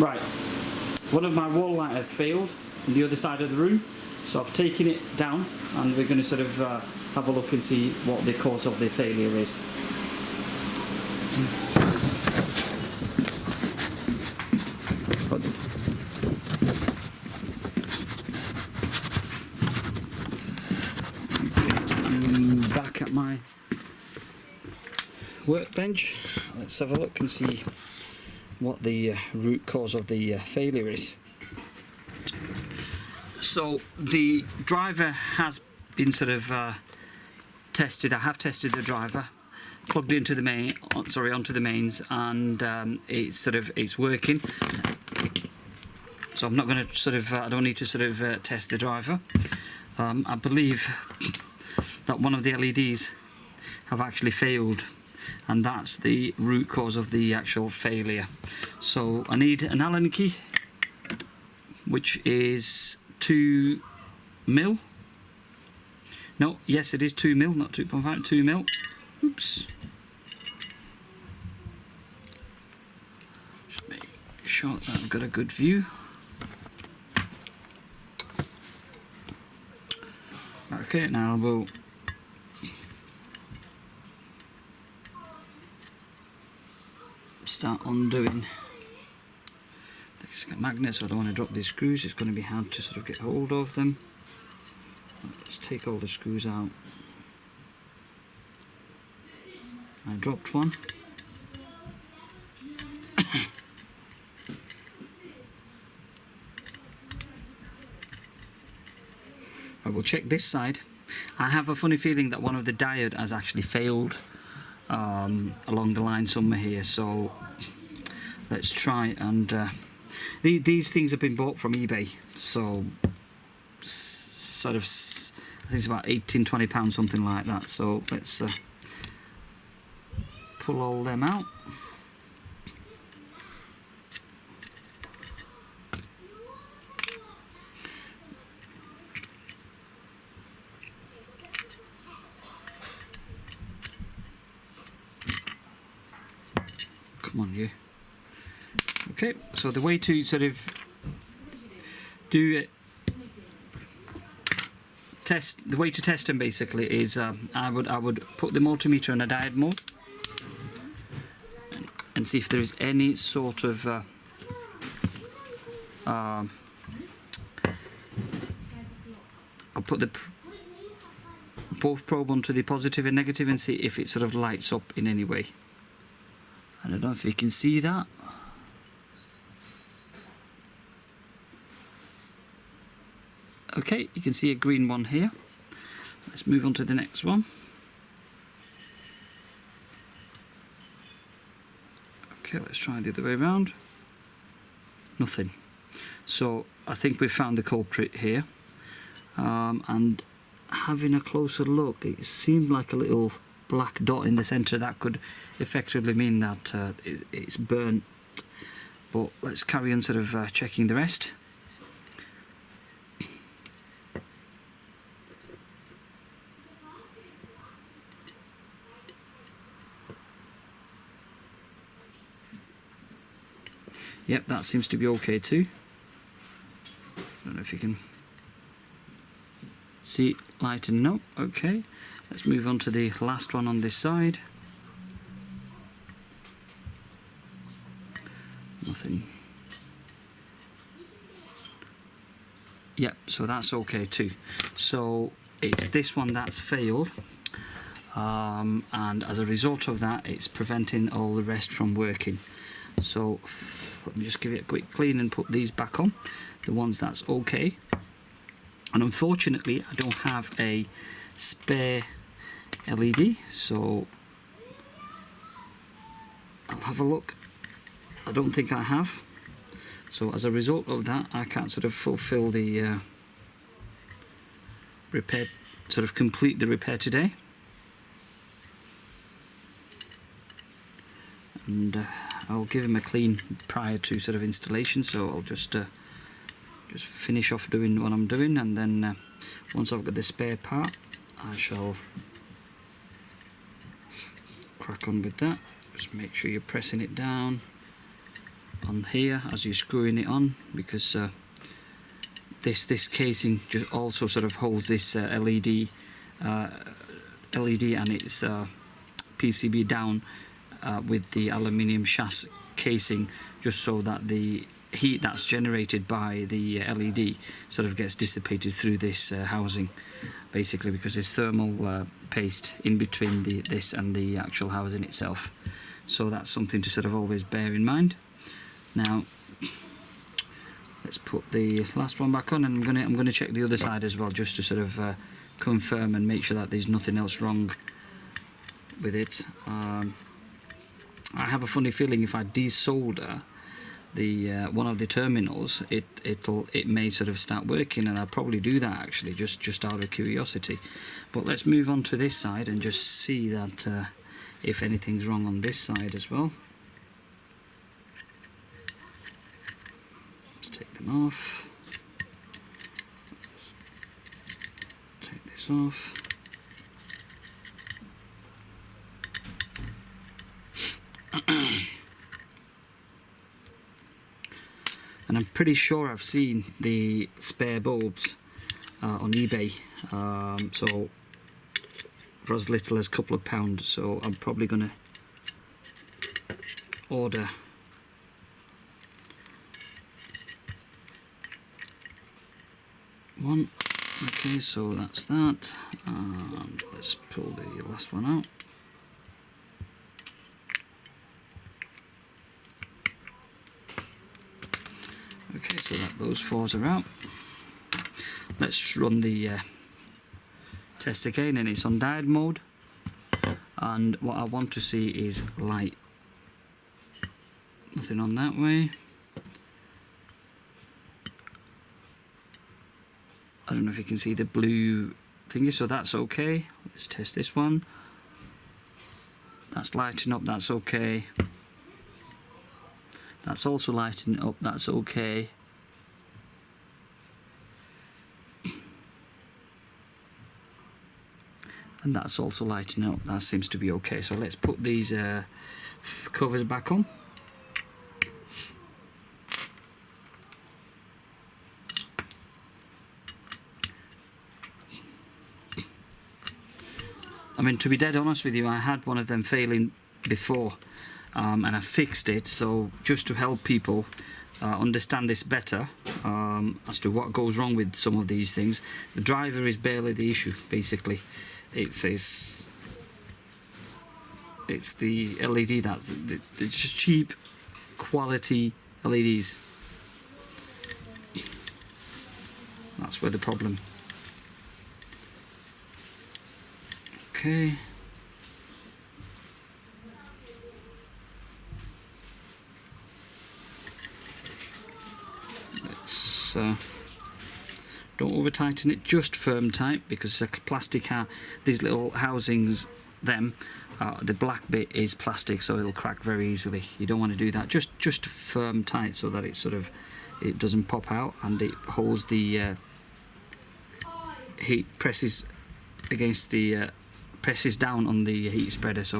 Right, one of my wall light had failed on the other side of the room, so I've taken it down and we're going to sort of have a look and see what the cause of the failure is. Okay, I'm back at my workbench. Let's have a look and see what the root cause of the failure is. So the driver has been sort of tested. I have tested the driver, plugged into the main, onto the mains, and it's working. So I'm not going to I don't need to test the driver. I believe that one of the LEDs have actually failed, and that's the root cause of the actual failure. So I need an Allen key, which is 2 mil. No, yes, it is 2 mil, not 2.5, 2 mil. Oops. Just make sure that I've got a good view. Okay, now we'll start undoing these magnets. So I don't want to drop these screws, it's going to be hard to sort of get hold of them. Let's take all the screws out. I dropped one. I will check this side. I have a funny feeling that one of the diode has actually failed along the line somewhere here, so let's try and these things have been bought from eBay, so sort of I think it's about £18–20, something like that. So let's pull all them out. Come on, you. Okay, so the way to sort of do it, the way to test them basically is I would put the multimeter in a diode mode and see if there is any sort of I'll put the both probe onto the positive and negative and see if it sort of lights up in any way. I don't know if you can see that. Okay, you can see a green one here. Let's move on to the next one. Okay, let's try the other way around. Nothing. So I think we've found the culprit here. And having a closer look, it seemed like a little black dot in the centre. That could effectively mean that it's burnt. But let's carry on sort of checking the rest. Yep, that seems to be okay too. I don't know if you can see it lighten. No, okay. Let's move on to the last one on this side. Nothing. Yep, so that's okay too. So it's this one that's failed, and as a result of that, it's preventing all the rest from working. So let me just give it a quick clean and put these back on, the ones that's okay. And unfortunately I don't have a spare LED, so I'll have a look. I don't think I have, so as a result of that I can't sort of fulfill the repair, sort of complete the repair today. And I'll give him a clean prior to sort of installation, so I'll just finish off doing what I'm doing, and then once I've got the spare part I shall crack on with that. Just make sure you're pressing it down on here as you're screwing it on, because this casing just also sort of holds this LED and its PCB down with the aluminium chassis casing, just so that the heat that's generated by the LED sort of gets dissipated through this housing, basically, because there's thermal paste in between this and the actual housing itself. So that's something to sort of always bear in mind. Now let's put the last one back on, and I'm gonna check the other side as well, just to sort of confirm and make sure that there's nothing else wrong with it. I have a funny feeling if I desolder the one of the terminals, it may sort of start working, and I'll probably do that actually, just out of curiosity. But let's move on to this side and just see that if anything's wrong on this side as well. Let's take them off. Take this off. And I'm pretty sure I've seen the spare bulbs on eBay, so for as little as a couple of pounds. So I'm probably going to order one. Okay, so that's that. Let's pull the last one out. Okay, so those fours are out. Let's run the test again, and it's on diode mode. And what I want to see is light. Nothing on that way. I don't know if you can see the blue thingy, so that's okay. Let's test this one. That's lighting up, that's okay. That's also lighting up, that's okay. And that's also lighting up, that seems to be okay. So let's put these covers back on. I mean, to be dead honest with you, I had one of them failing before, and I fixed it. So just to help people understand this better, as to what goes wrong with some of these things, the driver is barely the issue. Basically, it's the LED it's just cheap quality LEDs. That's where the problem. Okay. Let's don't over tighten it, just firm tight, because the plastic these little housings, the black bit is plastic, so it'll crack very easily. You don't want to do that. Just firm tight so that it doesn't pop out, and it holds the heat, presses against the presses down on the heat spreader, so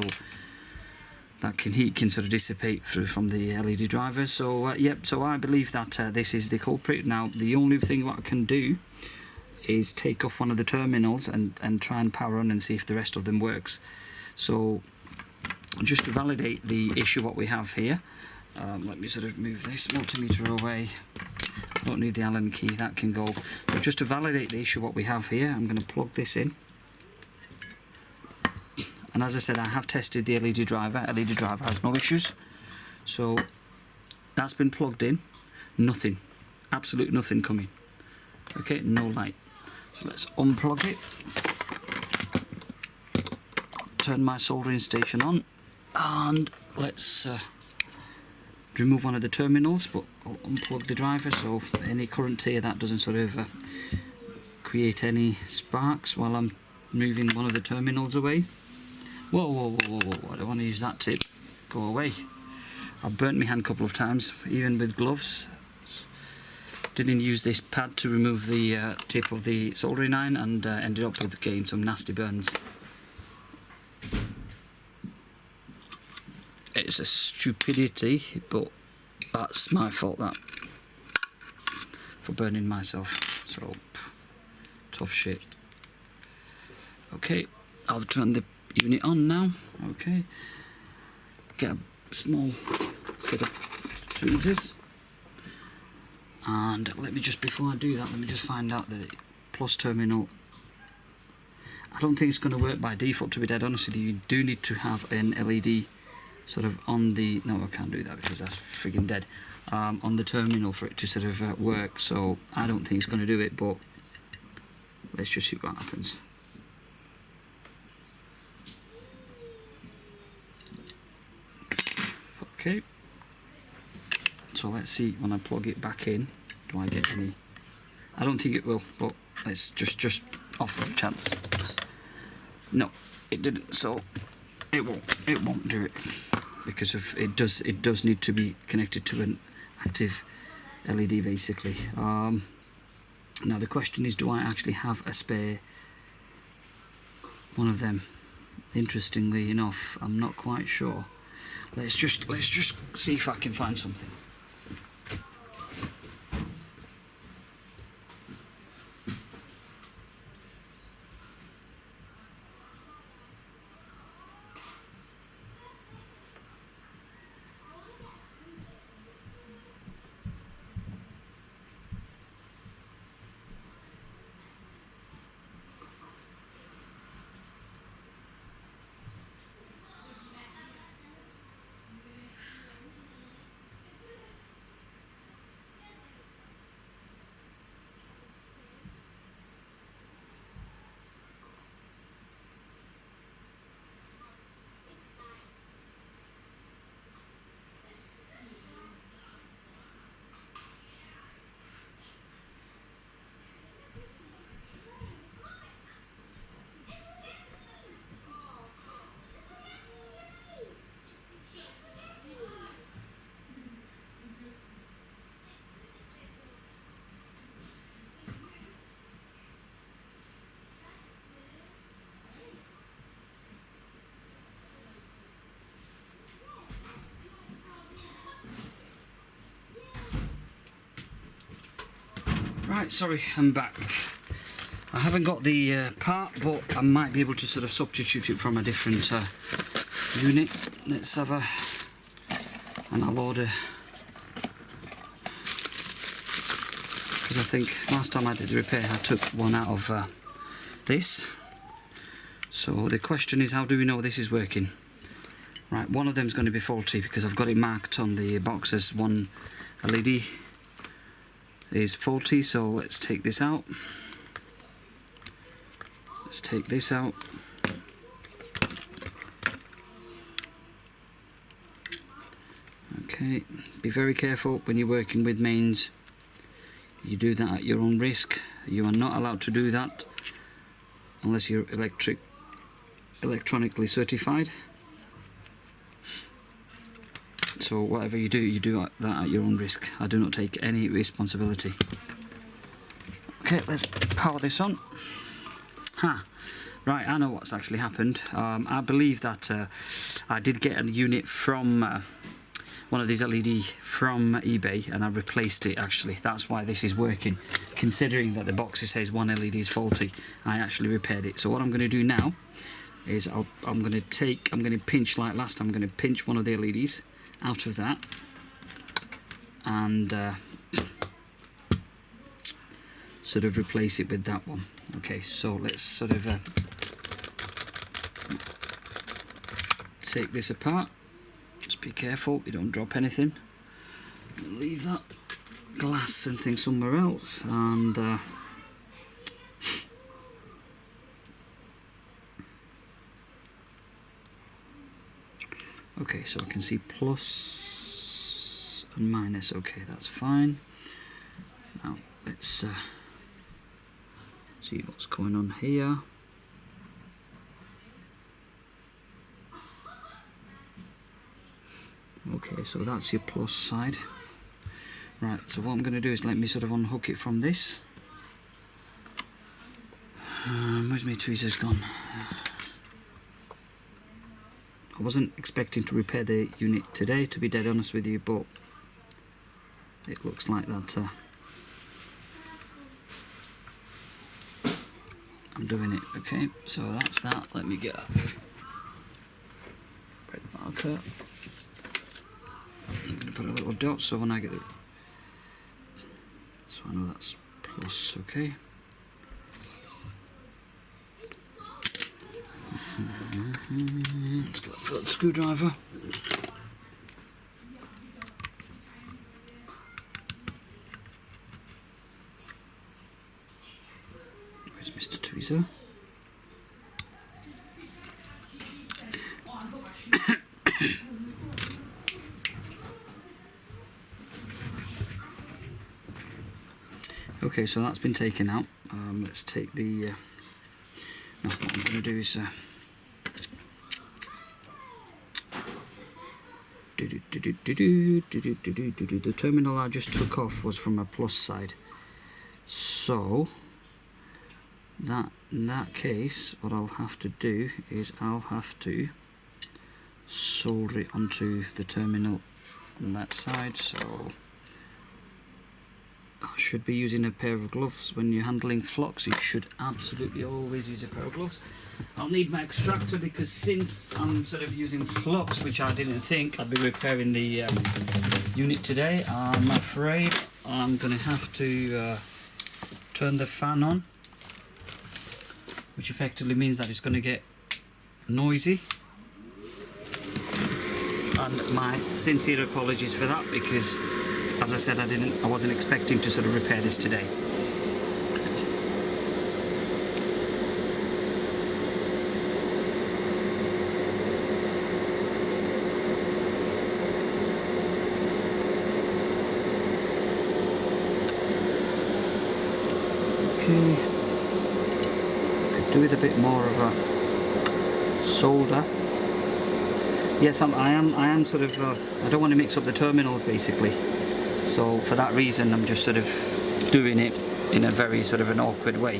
that heat can sort of dissipate through from the LED driver. So yep, so I believe that this is the culprit. Now the only thing what I can do is take off one of the terminals and try and power on and see if the rest of them works. So just to validate the issue what we have here, let me sort of move this multimeter away. I don't need the Allen key, that can go. So just to validate the issue what we have here, I'm going to plug this in. And as I said, I have tested the LED driver. LED driver has no issues. So that's been plugged in. Nothing. Absolute nothing coming. Okay, no light. So let's unplug it. Turn my soldering station on. And let's remove one of the terminals, but I'll unplug the driver, so any current here, that doesn't sort of create any sparks while I'm moving one of the terminals away. Whoa, whoa, whoa, whoa, whoa, I don't want to use that tip. Go away. I've burnt my hand a couple of times, even with gloves. Didn't use this pad to remove the tip of the soldering iron, and ended up with getting some nasty burns. It's a stupidity, but That's my fault, that, for burning myself. So tough shit. Okay, I'll turn the unit on now. Okay, get a small set of tweezers, and let me just, before I do that, let me just find out the plus terminal. I don't think it's going to work by default, to be dead honest with you. You do need to have an LED sort of on the, no, I can't do that because that's friggin' dead, on the terminal for it to sort of work, so I don't think it's going to do it, but let's just see what happens. Okay, so let's see when I plug it back in, do I get any? I don't think it will, but let's just off chance. No, it didn't, so it won't do it, because of it does need to be connected to an active LED basically. Now the question is, do I actually have a spare one of them? Interestingly enough, I'm not quite sure. Let's just see if I can find something. Right, sorry, I'm back. I haven't got the part, but I might be able to sort of substitute it from a different unit. Let's have a, and I'll order, because I think last time I did the repair I took one out of this. So the question is, how do we know this is working? Right, one of them is going to be faulty because I've got it marked on the box as one LED is faulty, so let's take this out. Let's take this out. Okay, be very careful when you're working with mains. You do that at your own risk. You are not allowed to do that unless you're electronically certified. So whatever you do that at your own risk. I do not take any responsibility. Okay, let's power this on. Right, I know what's actually happened. I believe that I did get a unit from one of these LED from eBay, and I replaced it actually. That's why this is working. Considering that the box says one LED is faulty, I actually repaired it. So what I'm going to do now is I'm going to pinch, like last time, I'm going to pinch one of the LEDs out of that, and sort of replace it with that one. Okay, so let's sort of take this apart. Just be careful you don't drop anything. Leave that glass and things somewhere else, and okay, so I can see plus and minus. Okay, that's fine. Now let's see what's going on here. Okay, so that's your plus side. Right, so what I'm going to do is let me sort of unhook it from this. Where's my tweezers gone? I wasn't expecting to repair the unit today, to be dead honest with you, but it looks like that I'm doing it. Okay, so that's that. Let me get a red marker. I'm going to put a little dot so when I get it, so I know that's plus. Okay. Let's get a Phillips screwdriver. Where's Mr. Tweezer? Okay, so that's been taken out. Let's take the. No, what I'm going to do is. The terminal I just took off was from a plus side, so that in that case what I'll have to do is I'll have to solder it onto the terminal on that side. So I should be using a pair of gloves. When you're handling flux, you should absolutely always use a pair of gloves. I'll need my extractor because since I'm sort of using flux, which I didn't think I'd be repairing the unit today, I'm afraid I'm going to have to turn the fan on, which effectively means that it's going to get noisy. And my sincere apologies for that, because as I said, I wasn't expecting to sort of repair this today. Okay, could do with a bit more of a solder. Yes, I am sort of. I don't want to mix up the terminals basically. So for that reason, I'm just sort of doing it in a very sort of an awkward way.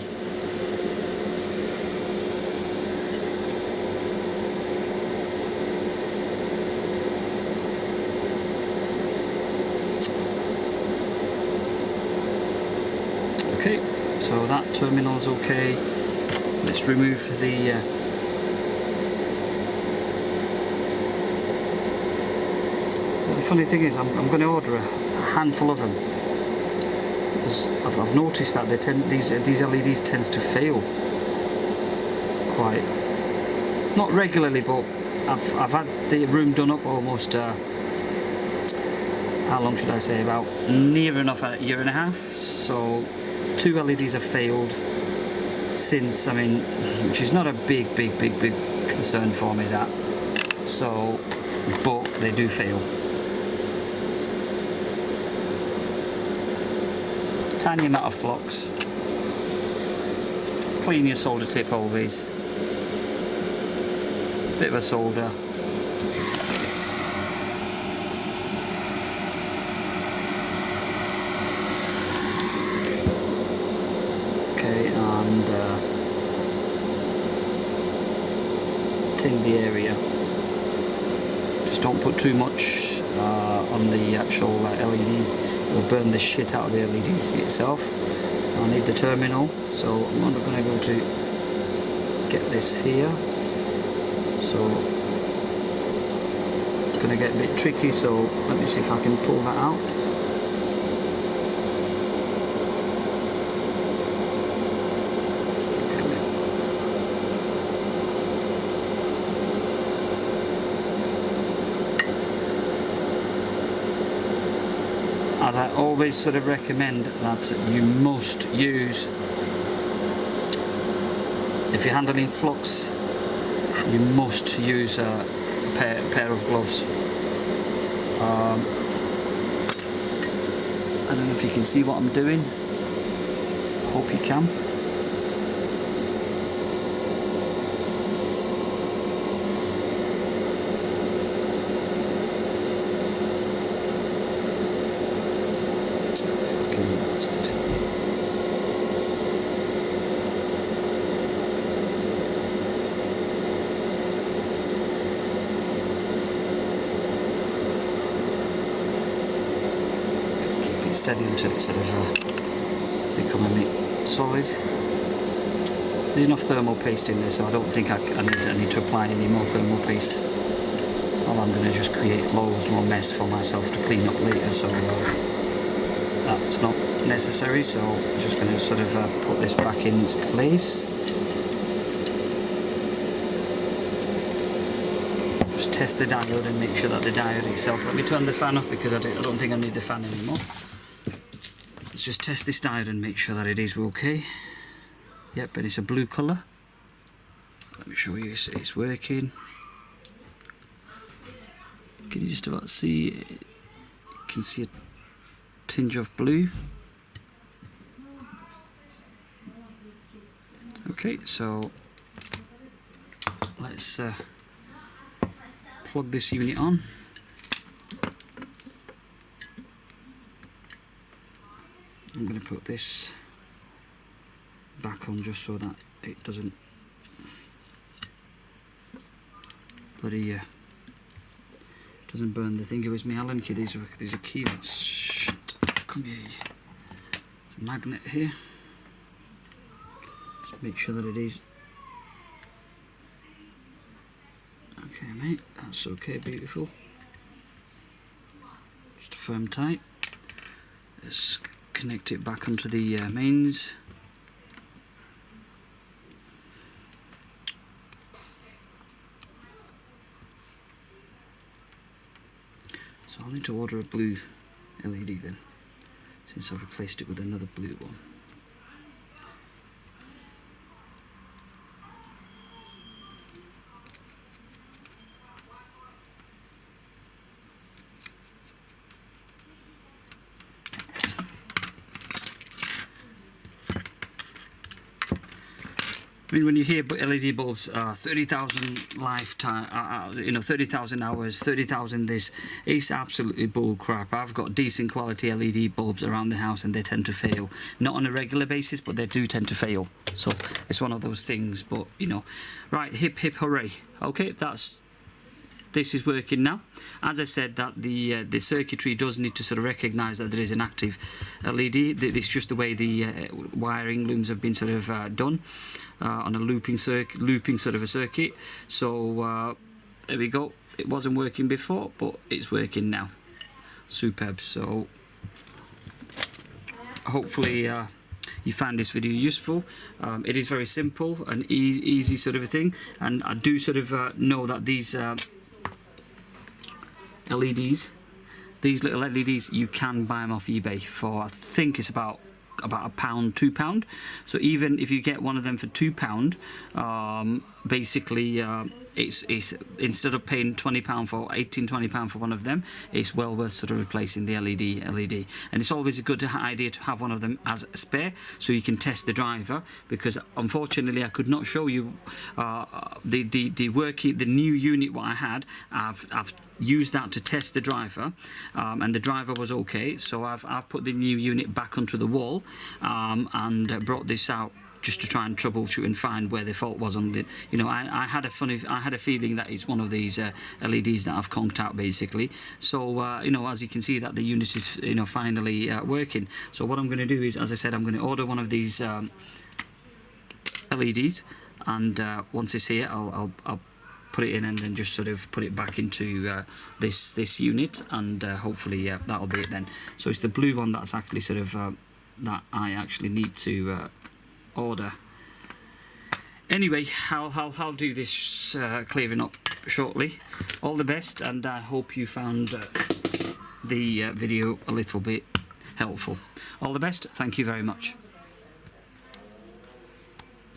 Okay, so that terminal's okay. Let's remove the the funny thing is, I'm going to order a handful of them, because I've noticed that these LEDs tends to fail quite, not regularly, but I've had the room done up almost how long should I say, about near enough a year and a half. So 2 LEDs have failed since, I mean, which is not a big concern for me, that, so, but they do fail. Tiny amount of flux. Clean your solder tip always. Bit of a solder. Okay, and tin the area. Just don't put too much on the actual LED. Will burn the shit out of the LED itself. I need the terminal, so I'm not going to go to get this here. So it's going to get a bit tricky, so let me see if I can pull that out. As I always sort of recommend that you must use, if you're handling flux, you must use a pair of gloves. I don't know if you can see what I'm doing. Hope you can. it steady until it's sort of become a bit solid. There's enough thermal paste in there, so I don't think I need to apply any more thermal paste. Well, I'm going to just create loads more mess for myself to clean up later, so that's not necessary. So I'm just going to sort of put this back in its place. Just test the diode and make sure that the diode itself. Let me turn the fan off because I don't think I need the fan anymore. Let's just test this diode and make sure that it is okay. Yep, and it's a blue colour. Let me show you it's working. Can you just about see it? You can see a tinge of blue. Okay, so let's plug this unit on. I'm going to put this back on just so that it doesn't bloody doesn't burn the thing. It was my Allen key. There's a key that's shit. Come here. There's a magnet here. Just make sure that it is. Okay, mate. That's okay. Beautiful. Just firm tight. Let's connect it back onto the mains. So I'll need to order a blue LED then, since I've replaced it with another blue one. I mean, when you hear LED bulbs, 30,000 lifetime, 30,000 hours, 30,000 this, it's absolutely bull crap. I've got decent quality LED bulbs around the house and they tend to fail. Not on a regular basis, but they do tend to fail. So it's one of those things, but right, hip hip hooray. Okay, this is working now. As I said, that the circuitry does need to sort of recognise that there is an active LED. It's just the way the wiring looms have been sort of done on a looping sort of a circuit. So there we go. It wasn't working before, but it's working now. Superb. So hopefully you find this video useful. It is very simple and easy sort of a thing, and I do sort of know that these LEDs, these little LEDs, you can buy them off eBay for, I think it's about £1, £2. So even if you get one of them for £2, basically it's instead of paying £20 for £18-20 for one of them, it's well worth sort of replacing the LED. And it's always a good idea to have one of them as a spare, so you can test the driver, because unfortunately I could not show you the new unit what I had. I've used that to test the driver, and the driver was okay, so I've put the new unit back onto the wall and brought this out just to try and troubleshoot and find where the fault was on the. I had a feeling that it's one of these LEDs that I've conked out basically. So as you can see that the unit is finally working. So what I'm going to do is, as I said, I'm going to order one of these LEDs, and once it's here, I'll put it in and then just sort of put it back into this unit, and hopefully that'll be it then. So it's the blue one that's actually sort of that I actually need to order. Anyway, I'll do this clearing up shortly. All the best, and I hope you found the video a little bit helpful. All the best. Thank you very much.